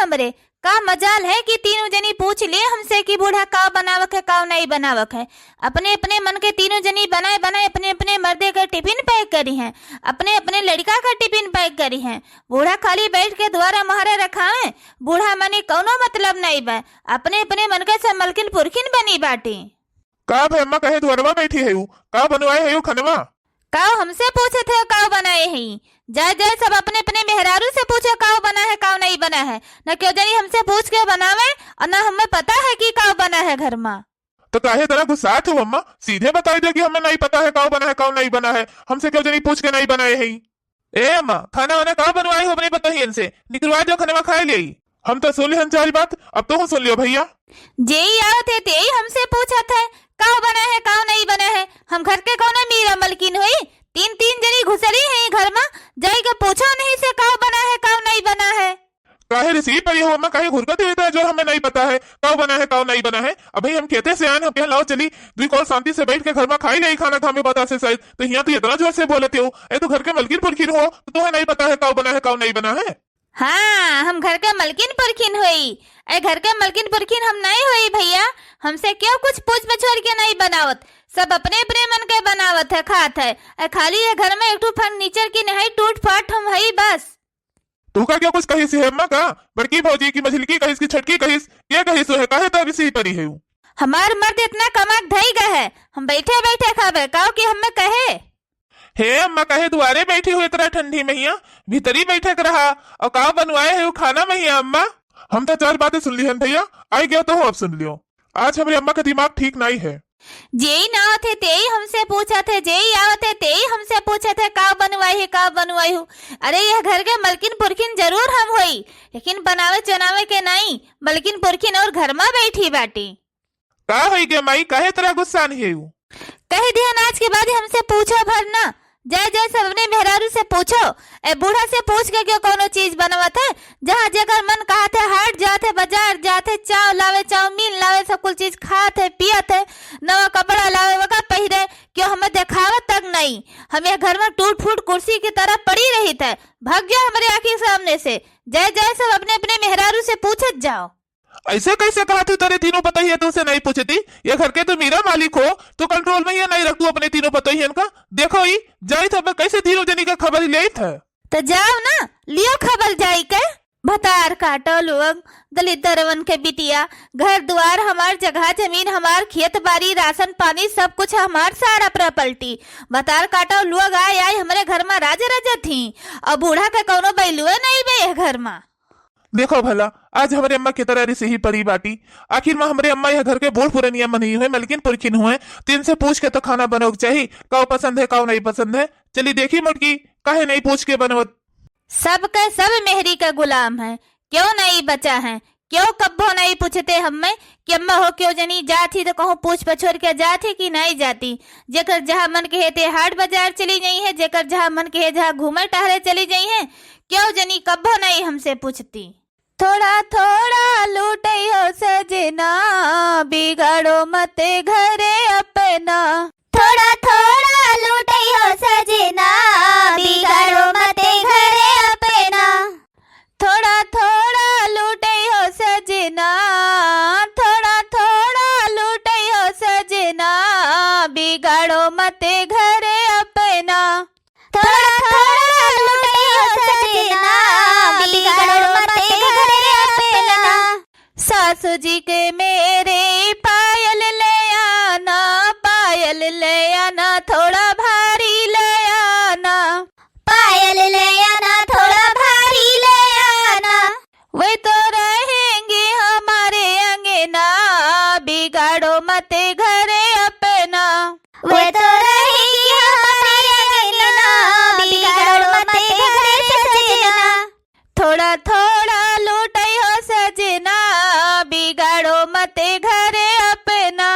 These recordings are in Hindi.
हमरे का मजाल है कि तीनों जनी पूछ लिए हमसे कि बूढ़ा काव बनावक है काव नहीं बनावक है। अपने अपने मन के तीनों जनी बनाए बनाए अपने अपने मर्दे का टिफिन पैक करी हैं, अपने अपने लड़का का टिफिन पैक करी हैं। बूढ़ा खाली बैठ के द्वारा महारे रखाए, बूढ़ा मनी कौनो मतलब नहीं बा, अपने अपने मन के सब मलकिन पुरखिन बनी बाटी। का भाई अम्मा कहे द्वारवा बैठी है का बनवाए है खनवा? काव हमसे पूछे थे काव बनाए हैं, जय जय सब अपने अपने मेहरारू से पूछे काव बना है काव नहीं बना है। न क्यों जनी हमसे पूछ के बनावे और न हमें पता है कि काव बना है घर में। तो काहे तरह गुस्सा थे अम्मा? सीधे बताई दे कि हमें नहीं पता है काव बना है काव नहीं बना है, हमसे क्यों जनी पूछ के नहीं बनाए है। ए अम्मा खाना वाना काव बनवाए हो अपने बताइए इनसे, निकलवा दो खनवा खाए ले। हम तो सुन ली सारी बात, अब तो सुन लियो भैया। जेई आओ थे तेई हमसे पूछा था काव बना है काव नहीं बना है। हम घर के कौन मीरा मलकिन हुई, तीन तीन जनी घुसरी है घर में, जाई के पूछो नहीं से काव बना है काव नहीं बना है। काहे रिसीव पर हो अम्मा, काहे घुरकत देता है जो हमें नहीं पता है काव बना है काव नहीं बना है। अभी हम कहते से आए हम कह लाओ चली दुई कौन शांति से बैठ के घर में खाई नहीं खाना खामे बता से शायद, तो यहाँ तो इतना जोर से बोलते हो ए तो घर के मलकिन पुरखिन हो तो तुम्हें नहीं पता है काव बना है काव नहीं बना है। हाँ हम घर के मलकिन पुरखिन हुई, ए घर के मलकिन पुरखिन हम नहीं हुई भैया। हमसे क्यों कुछ पूछ मछोड़ के नहीं बनावत, सब अपने अपने मन के बनावत है खात है। खाली ये घर में एक टू फर्नीचर की नहीं टूट फाट हम है बस। तू का क्या कुछ कही सी है अम्मा का? बड़की भौजी की मछली की कहिस की छटकी कहिस क्या कहिस है काहे तब इसी परी है। हमार मर्द इतना कमाक धई गए है, हम बैठे बैठे खावे काओ कि हमें कहे। हे अम्मा कहे दुआरे बैठी हुई इतना ठंडी मैया भीतरी बैठे कर रहा और काव बनवाए है खाना मैया अम्मा। हम तो चार बातें सुन ली हैं भैया, आई गया तो हो अब सुन लियो। आज हमारी अम्मा का दिमाग ठीक नहीं है। जेई ना थे तेई हमसे पूछा थे, जेई आवते तेई हमसे पूछे थे काव बनवाई है काव बनवाई हूँ। अरे यह घर के मलकिन पुरखिन जरूर हम हुई, लेकिन बनावे चनावे के नहीं, मलकिन पुरखिन और घर में बैठी बाटी। का हुई के माई काहे तरह गुस्सा नहीं है? कह दिया आज के बाद हमसे पूछो भरना, जय जय सब अपने मेहरारू से पूछो। ए बूढ़ा से पूछ के क्यों कोनो चीज बनवत है, जहाँ जगह मन कहते हाट जाते बाजार जाते चाव लावे चाउमीन लावे सब कुछ चीज खाते पियत है, नवा कपड़ा लावे वका पहिरे, क्यों हमें दिखावत तक नहीं। हमें घर में टूट फूट कुर्सी की तरह पड़ी रही थे, भाग जाओ हमारे आंखी सामने से। जय जय सब अपने अपने मेहरारू से पूछत जाओ। ऐसे कैसे कहा तू तेरे तीनों पता ही है तो उसे नहीं पूछती? ये घर के तो मेरा मालिक हो तो कंट्रोल में ये नहीं रख तू अपने तीनों पता ही है इनका। देखो ही जाई था कैसे तीनों जनी का खबर ले था। तो जाओ ना लियो खबर जाई के। भतार काटो लोग दलित के बिटिया, घर द्वार हमार जगह जमीन हमार खेत बाड़ी राशन पानी सब कुछ हमार सारा प्रॉपर्टी। भतार काटो लोग आए आए हमारे घर में राज रजा थी और बूढ़ा के कोनो बैलुए नहीं बे घर में। देखो भला आज हमारे अम्मा की तरह रिसी ही पड़ी बाटी, आखिर में हमारे अम्मा यह घर के बूढ़ पुरानिया नहीं हुए मलकिन पुरखिन हुए, तो इनसे पूछ के तो खाना बनोग चाहिए काव पसंद है काव नहीं पसंद है। चली देखी मुटकी काहे नहीं पूछ के बनवत। सब के सब मेहरी का गुलाम है, क्यों नहीं बचा है, क्यों कब्बो नहीं पूछते हमें कि अम्मा हो क्यों जनी जाती तो कहूँ पूछ पछोड़ के जाती कि नहीं जाती। जेकर जहाँ मन के हेते हाट बाजार चली गई है, जेकर जहाँ मन के जहाँ घूमे टहरे चली गई है, क्यों जनी कब्बो नहीं हमसे पूछती। थोड़ा थोड़ा लूटे हो सजना बिगाड़ो मत घरे अपना, थोड़ा थोड़ा लूटे हो सजना बिगाड़ो मत घरे अपना, थोड़ा थोड़ा लूटे हो सजना, थोड़ा थोड़ा लूटे हो सजना बिगाड़ो मत घरे अपना, थोड़ा थोड़ा लूटे हो सजना बिगाड़ो मत घरे अपना। सासू जी के मेरे पायल ले आना, पायल ले आना थोड़ा भारी ले आना, पायल ले आना थोड़ा भारी ले आना, वे तो रहेंगे हमारे अंगना बिगाड़ो मत घरे अपना, वे तो रहेगी हमारे अंगना बिगाड़ो मत घरे सजना। थोड़ा थोड़ा लूटे हो सजना बिगाड़ो मत घरे अपना,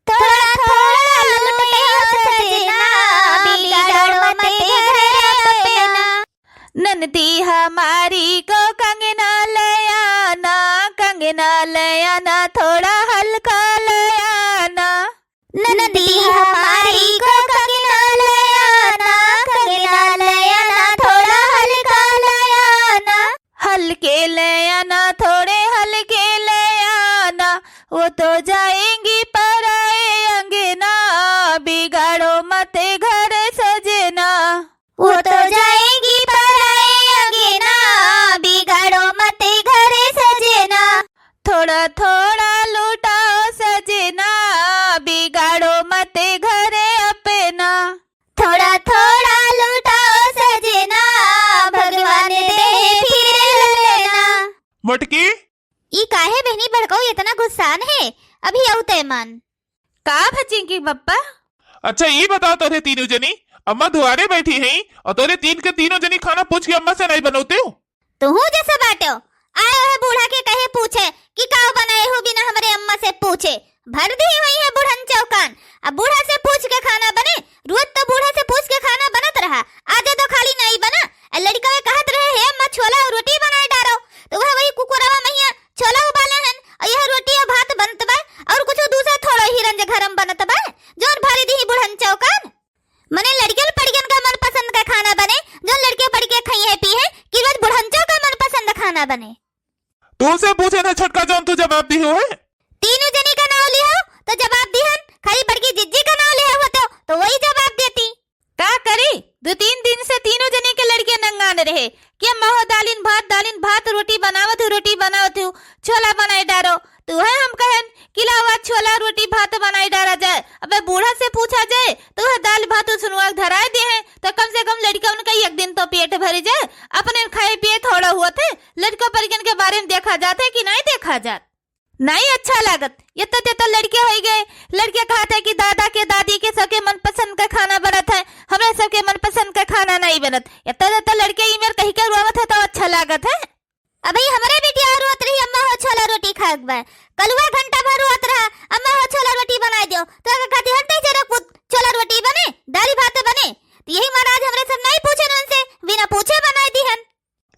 थोड़ा थोड़ा लूटे हो सजना बिगाड़ो मत घरे अपना। ननदी हमारी को कंगना ले आना, कंगना ले आना थोड़ा हल्का ले आना, ननदी हमारी को कंगना ले आना, कंगना ले आना थोड़ा हल्का ले आना, हल्का हल्के ले आना, थोड़े हल्के ले आना, वो तो जाएंगी पराए अंगना, बिगाड़ो मत घर सजना। वो तो जाएंगी पराए अंगना, बिगाड़ो मत घर सजना। थोड़ा थोड़ा लुटाओ सजना, बिगाड़ो मत घर अपना। थोड़ा थोड़ा लुटाओ सजना, भगवान दे फिर लेना। मटकी ई काहे बहनी भड़को इतना गुस्सान है? अभी औते मन का भचिंकी पप्पा? अच्छा ये बताओ तोरे तीनों जनी अम्मा दुआरे बैठी हैं और तोरे तीन के तीनों जनी खाना पूछ के अम्मा से नहीं बनौते हो? तुहू जैसे बाटो आए है बूढ़ा के कहे पूछे कि का बनाए हो बिना हमारे अम्मा से पूछे। भर दी हुई है बुढ़न चौकान। अब बूढ़ा से पूछ के खाना बने, रोज तो बूढ़ा से पूछ के खाना बनत रहा, आज तो खाली नहीं बना। लड़का वे कहत रहे है अम्मा छोला और रोटी बनाए डारो, तो वही कुकुरवा मैया छोला उबाले हन और यह रोटी और भात बनत बा और कुछ दूसरा थोड़ा ही रंज घरम बनत बा जोन भरी दी बुढ़न चौकान। मने लड़कियन पड़ियन का मन पसंद का खाना बने, जो लड़के पड़ के खाई है पी है कि रोज बुढ़ंचो का मन पसंद खाना बने। तुमसे पूछे था छटका जौन तू जवाब दी हो है? तीनों जनी का नाम लिया तो जवाब दिहन, खाली बड़की जिज्जी का नाम लिया हो तो वही जवाब देती। का करी? 2-3 दिन से तीनों जने के लड़के नंगान रहे कि अम्मा हो दालिन भात रोटी बनावत हूँ छोला बनाई डारो। तो है हम कहन कि लावा छोला रोटी भात बनाई डारा जाए। अबे बूढ़ा से पूछा जाए तो है दाल भात सुनवा धराए दे हैं, तो कम से कम लड़का उनका एक दिन तो पेट भरी जाए। अपने खाए पिए थोड़ा हुआ थे, लड़का परिजन के बारे में देखा जाता है कि नहीं देखा जाता? नहीं अच्छा लागत। ये तो लड़के हो गए, लड़के कहते हैं कि दादा के दादी के सबके मनपसंद का खाना बनत है, हमारे सबके मनपसंद का खाना नहीं बनत। ये तो लड़के ई मेरे कहीं का रुआवत है तो अच्छा लागत है। अबे हमारे बेटी और रोत रही अम्मा हो छोला रोटी खाक बा, कलुआ घंटा भर रोत रहा अम्मा हो छोला रोटी बनाए दो, तो अगर कहती हटते जरा पुत छोला रोटी बने दाली भात बने, तो यही महाराज हमरे सब नहीं पूछे उनसे, बिना पूछे बनाई दी हन।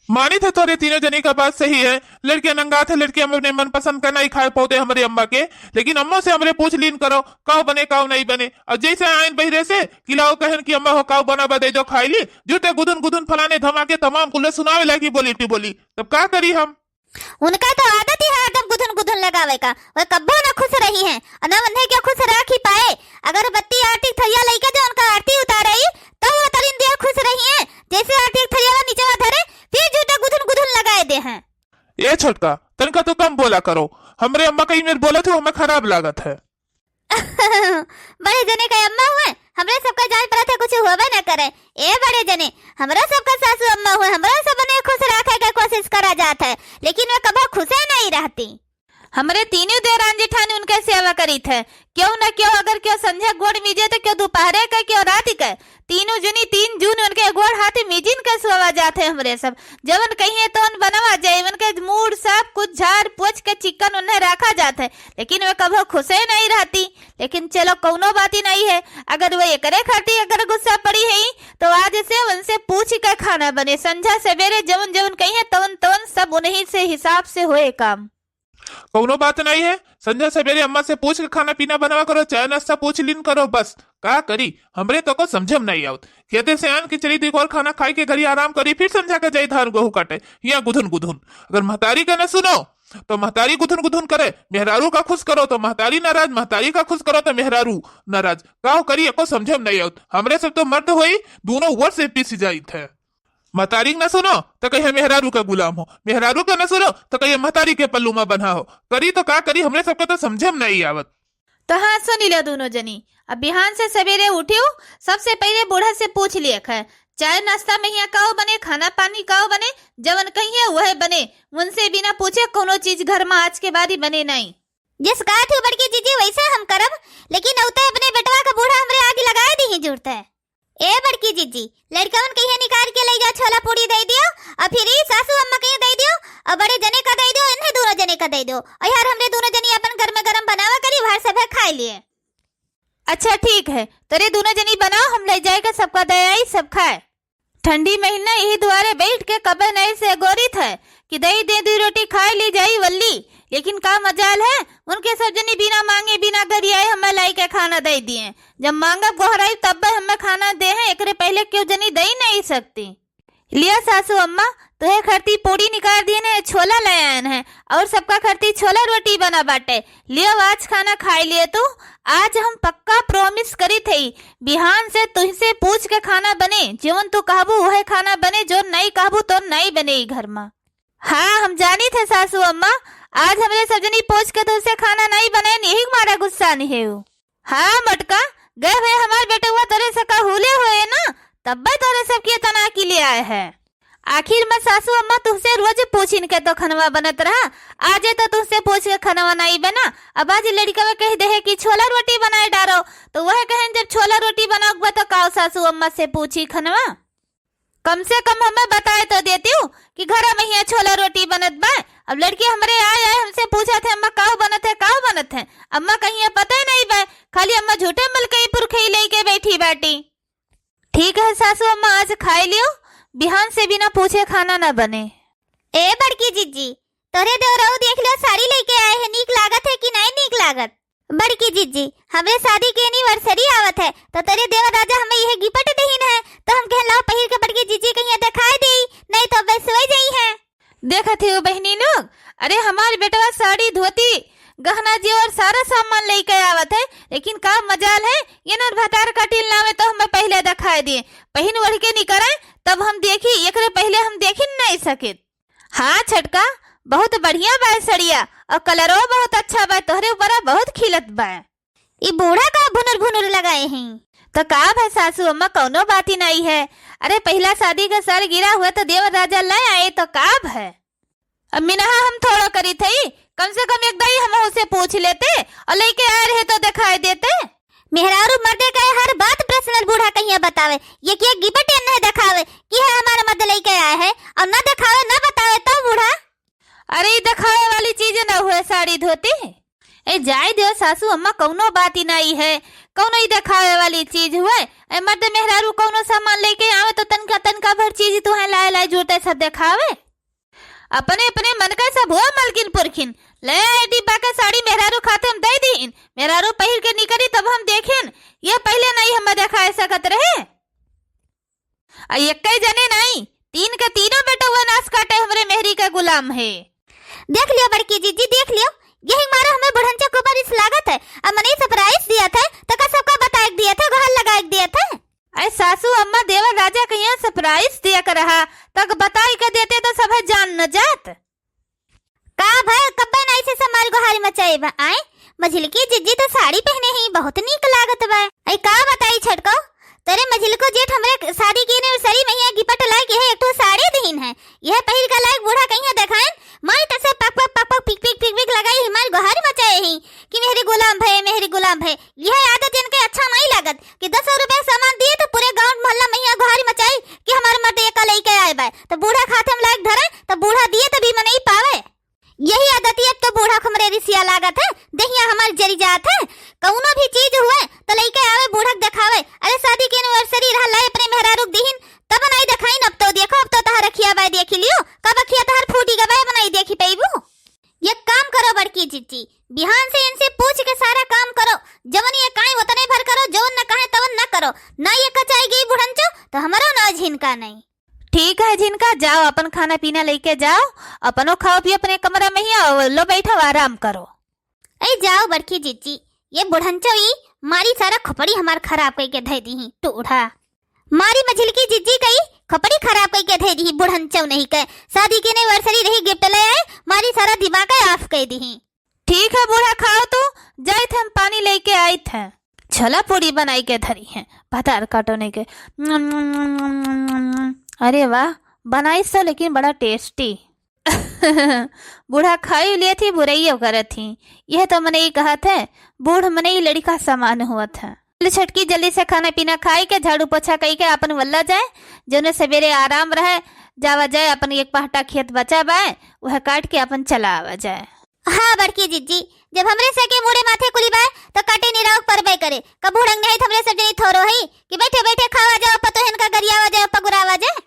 मानी थे तोरे तीनों जनी का बात सही है, लड़के नंगा थे, लड़के अपने मन पसंद का नहीं खाए पाते हमारे अम्मा के, लेकिन अम्मा से हमरे पूछ लीन करो काव बने काव नहीं बने। और जैसे आयन बहिरे से किलाओ कहन कि अम्मा हो काव बना बदे जो खाई ली, जूते गुदुन गुदुन फलाने धमाके तमाम कुल्ले सुनावे लगी बोली, तब क्या करी हम? उनका तो आदत ही है एकदम गुदुन गुदुन लगावे का, वह कब्बो ना खुश रही हैं और ना उन्हें क्या खुश रख ही पाए। अगर बत्ती आरती थैया लेके जो उनका आरती उतारे तो वो तरिन दिया खुश रही हैं, जैसे आरती थैया नीचे धरे फिर झूठे गुदुन गुदुन लगाए दे हैं। ये छोटका तनका तो कम बोला करो, हमरे अम्मा कहीं मेरे बोला थे हमें खराब लागत है। बड़े जने का अम्मा हुए, हमरे सबका जान पड़ा था कुछ होवे न करे। ए बड़े जने हमरा सबका सासू अम्मा हुए, हमरा सबने खुश रखे के कोशिश करा जात है, लेकिन वे कभी खुश नहीं रहती। हमरे तीनों देरान जेठानी उनके सेवा करी थे, क्यों न क्यों अगर क्यों संध्या गोड़ मीजे तो क्यों दोपहरे का क्यों रात का, तीनों जनी 3 जून उनके गोड़ हाथी मीजिन के सोवा जाते हमरे सब। जवन कहिए तो उन बनवा जाए, उनके मूड सब कुछ झाड़ पोछ के चिकन उन्हें रखा जाता है, लेकिन वे कभी खुश नहीं रहती। लेकिन चलो कौनो बात ही नहीं है, अगर वे एकरे खाती अगर गुस्सा पड़ी है तो आज से उनसे पूछ के खाना बने, संध्या सवेरे जवन जवन कहिए तवन सब उन्हीं से हिसाब से होए काम। कौनो बात नहीं है, संध्या सवेरे अम्मा से पूछ के खाना पीना बनवा करो, चाय नाश्ता पूछ लीन करो, बस का करी हमरे तो को समझम नहीं आवत। कहते से आन की चली थी और खाना खाई के घरी आराम करी, फिर संध्या के जाई धान गेहूं काटे या गुधुन गुधुन। अगर महतारी का न सुनो तो महतारी गुधुन गुधुन करे, मेहरारू का खुश करो तो महतारी नाराज, महतारी का खुश करो तो मेहरारू नाराज। का करी को समझम नहीं आवत। हमरे सब तो मर्द हुई दोनों वर्ष से पीस जाई थे। महतारी न सुनो तो कहीं मेहरारू का गुलाम हो, मेहरारू का न सुनो तो कहीं महतारी के पल्लू में बना हो। करी तो का करी हमरे सबको तो समझम नहीं आवत। तो हाँ सुनी लो दोनों जनी, अब बिहान से सवेरे उठियो सबसे पहले बूढ़ा से पूछ लिया है चाय नाश्ता में यहाँ काओ बने, खाना पानी काओ बने, जवन कहिए वह बने, उनसे बिना पूछे कोनो चीज घर में आज के बाद ही बने नहीं। जिस कहा थी बड़की जीजी वैसा हम करब, लेकिन औते अपने बेटवा का बूढ़ा हमरे आगे लगाए दी ही जरूरत है। ए बड़की जीजी लड़का उन कहिए निकाल के ले जा छोला पूरी दे दियो, और फिर सासू अम्मा कहिए दे दियो, और बड़े जने का दे दियो, इन्हें दोनों जने का दे दियो, और यार हमरे दोनों जनी अपन घर में गरम बनावा करी बाहर सब खाए लिए। अच्छा ठीक है, तेरे दोनों जनी बनाओ, हम ले जाएगा सबका दया सब खाए। ठंडी महीना यही द्वारे बैठ के कबे नहीं से गोरी थे कि दही दे दी रोटी खाए ली जाई वल्ली, लेकिन का मजाल है उनके सब जनी बिना मांगे बिना गरियाए हमें लाई के खाना दे दिए। जब मांगा गोहराई तब हमें खाना दे हैं, एकरे पहले क्यों जनी दे नहीं सकती। लिया सासू अम्मा, तुहे खरती पूड़ी निकाल दिए ने, छोला ले आयन है और सबका खरती छोला रोटी बना बाटे। लियो आज खाना खाई लिए तू। आज हम पक्का प्रॉमिस करी थी बिहान से तुझसे पूछ के खाना बने, जीवन तू कहबू वह खाना बने, जो नहीं कहबू तो नहीं बने घर में। हाँ हम जानी थे सासू अम्मा, आज हमरे सजनी पूछ के तुझसे खाना नहीं बने, यही हमारा गुस्सा नहीं है। हाँ मटका, गए हुए हमारे बेटे हुआ तोरे से का हुले हुए ना, तब भी तोरे सब की तना के लिए आए हैं। आखिर में सासू अम्मा तुझसे रोज पूछिन के तो खनवा बनत रहा, आज तो तुझसे पूछ के खनवा नहीं बना। अब आज लड़का में कह दे कि छोला रोटी बनाए डारो, तो वह कहें जब छोला रोटी बनाओगे तो काओ सासू अम्मा से पूछी खनवा। कम से कम हमें बताए तो देती हूँ कि घर में ही छोला रोटी बनत बा। अब लड़की हमारे आए हमसे पूछा थे अम्मा काव बनत है, काव बनत है। अम्मा कहीं पता ही नहीं बा, खाली अम्मा झूठे मलकई पुरखई लेके बैठी बाटी। ठीक है सासू अम्मा, आज खाई लियो, बिहान से बिना पूछे खाना न बने। ए बड़की जीजी, तोरे देवराऊ देख लो साड़ी लेके आए हैं, नीक लागत है कि नहीं नीक लागत? बड़की जीजी, हमरे शादी के एनिवर्सरी आवत है, तो तेरे देवर राजा हमें यह गिफ्ट देहिन है, तो हम कह लाओ पहिर के बड़की जीजी कहीं दिखाई दे, नहीं तो बस सोई जाई है। देखा थे वो बहनी लोग, अरे हमारे बेटवा साड़ी धोती गहना जी और सारा सामान लेके आवत है, लेकिन का मजाल है ये न भतार का टिल नामे तो हमें पहले दिखाई दिए, पहन ओढ़ के निकले तब हम देखी, एक पहले हम देख नहीं सके। हाँ छटका, बहुत बढ़िया बा सड़िया और कलरो बहुत अच्छा बा, तोहरे ऊपर बहुत खिलत बा। ये बूढ़ा का भुनुर भुनुर लगाए हैं तो का है सासू अम्मा, कौनो बात ही नहीं है। अरे पहला शादी का सर गिरा हुआ तो देवर राजा ले आए तो काब है। अब मिनहा हम थोड़ा करी थी, कम से कम एक दाई हम उसे पूछ लेते और लेके आ रहे तो दिखाई देते। मेहरारू मर्दे का हर बात पर्सनल बूढ़ा कहीं बतावे, ये क्या गिफ्ट न दिखावे कि है हमारा मर्द लेके आया है, और न दिखावे न बतावे तो बूढ़ा। अरे दिखावे वाली चीज न हुए साड़ी धोती, ए जाय दो सासू अम्मा, कौनो बात ही नहीं है, कौनो ही दिखावे वाली चीज हुए। ए मर्द मेहरारू कौनो सामान लेके आवे तो तनका तनका भर चीज तुहे लाए लाए जुटे सब दिखावे। अपने अपने मन का सब हुआ मलकिन पुरखिन, ले डिब्बा के साड़ी मेहरारू खाते हम दे दीन, मेहरारू पहिर के निकली तब हम देखें, ये पहले नहीं हम दिखा सकत रहे। एक जने नहीं, तीन के तीनों बेटा हुआ नाश काटे हमरे मेहरी का गुलाम है। देख लियो बड़की जीजी, देख लियो, यही मारा हमें बुढ़नचा को बारिश लागत है। अब मैंने सरप्राइज दिया था तो का सबका बता दिया था, घर लगा दिया था। अरे सासू अम्मा, देवर राजा कहीं सरप्राइज दिया कर रहा तक बताई कर देते तो सब जान न जात। का भाई कब्बे नहीं से समाल को हाल मचाए बा आए। मझिल की जीजी तो साड़ी पहने ही बहुत नीक लागत बा। आई का बताई छटको, तेरे मझिल को जेठ हमरे शादी की ने सरी मैया गिफ्ट लायक है, एक तो साड़ी दहीन है, यह पहिर का लायक बूढ़ा कहीं दिखाएं। माई तसे पक पक पक पक पिक पिक पिक पिक लगाई हिमाल गोहारी मचाए ही कि मेरी गुलाम भाई मेरी गुलाम भाई। यह आदत इनके अच्छा नहीं लागत कि 10 रुपए सामान दिए तो पूरे गांव मोहल्ला मैया गोहारी मचाई कि हमारे मर्द एक लेके आए बा, तो बूढ़ा खाते में लायक धरे तो बूढ़ा दिए तभी मन नहीं पावे। यही आदत है तो बूढ़ा खमरे रिसिया लागत है, दहिया हमार जरी जात है। कौनो भी चीज हुए तो लेके आवे बूढ़ा दिखावे। अरे शादी की एनिवर्सरी रहा लाए अपने मेहरारू दीहिन तब नहीं दिखाई, अब तो देखो, अब तो तहार रखिया बाय देख लियो, कब रखिया तहार फूटी गबाय बनाई देखी पेबू। ये काम करो बड़की जीजी, बिहान से इनसे पूछ के सारा काम करो, जवन ये काई उतने भर करो, जवन न कहे तवन न करो, ना ये कचाई गई बुढ़नचो तो हमारा ना झिनका नहीं। ठीक है जिनका, जाओ अपन खाना पीना लेके जाओ, अपनो खाओ पियो अपने कमरा में ही आओ, लो बैठो आराम करो। ऐ जाओ बड़की जीजी, ये बुढ़नचो ही मारी सारा खपड़ी हमार खराब करके धै दी टूढ़ा। मारी मझिल की जीजी कही खपड़ी खराब करके धै दी, बुढ़नचो नहीं कह शादी की एनिवर्सरी रही गिफ्ट ले आए, मारी सारा दिमाग ऑफ कर दी। ठीक है बूढ़ा, खाओ तो जाए थे हम पानी लेके आए थे, छोला पूरी बनाई के धरी है भतार काटोने के। अरे वाह, बनाई सो लेकिन बड़ा टेस्टी। बूढ़ा खाई लिए थी, बुराइयों करे थी, यह तो मैंने ही कहा था, बूढ़ मने ही लड़का समान हुआ था। छटकी जल्दी से खाना पीना खाई के झाड़ू पोछा कई के अपन वल्ला जाए, जो सवेरे आराम रहे, जावा जाए अपन एक पहटा खेत बचा बाए वह काट के अपन चला आवा जाए। हाँ बड़की जीजी, जब हमरे से के मुड़े माथे कुली बाय तो काटे निराव परबे करे, कबूढ़ंग नहीं हमरे सब जनी थोरो ही कि बैठे बैठे खावा जाओ पतोहन का गरियावा जाओ पगुरावा जाए।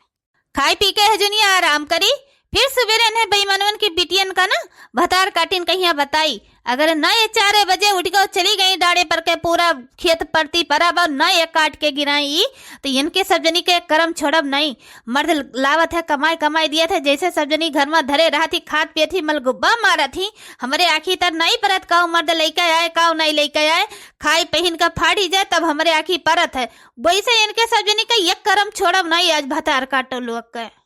खाई पी के हजुनिया आराम करी, फिर सवेरे ने बेईमानवन की बिटियन का ना भतार काटिन कहिया बताई, अगर न ये 4 बजे उठ के चली गई डाड़े पर के पूरा खेत परती बराबर न ये काट के गिराई तो इनके सब जनी के कर्म छोड़ब नहीं। मर्द लावत है कमाई कमाई दिया था, जैसे सब जनी घर में धरे रहा थी, खात पिए थी, मलगुब्बा मारा थी। हमारे आखी तर नहीं परत काऊ मर्द लेके आए काऊ नहीं लेके आए, खाई पहन का फाड़ी जाए तब हमारे आखी परत है। वैसे इनके सब जनी का एक कर्म छोड़ब नहीं आज भतार काटो लोग के।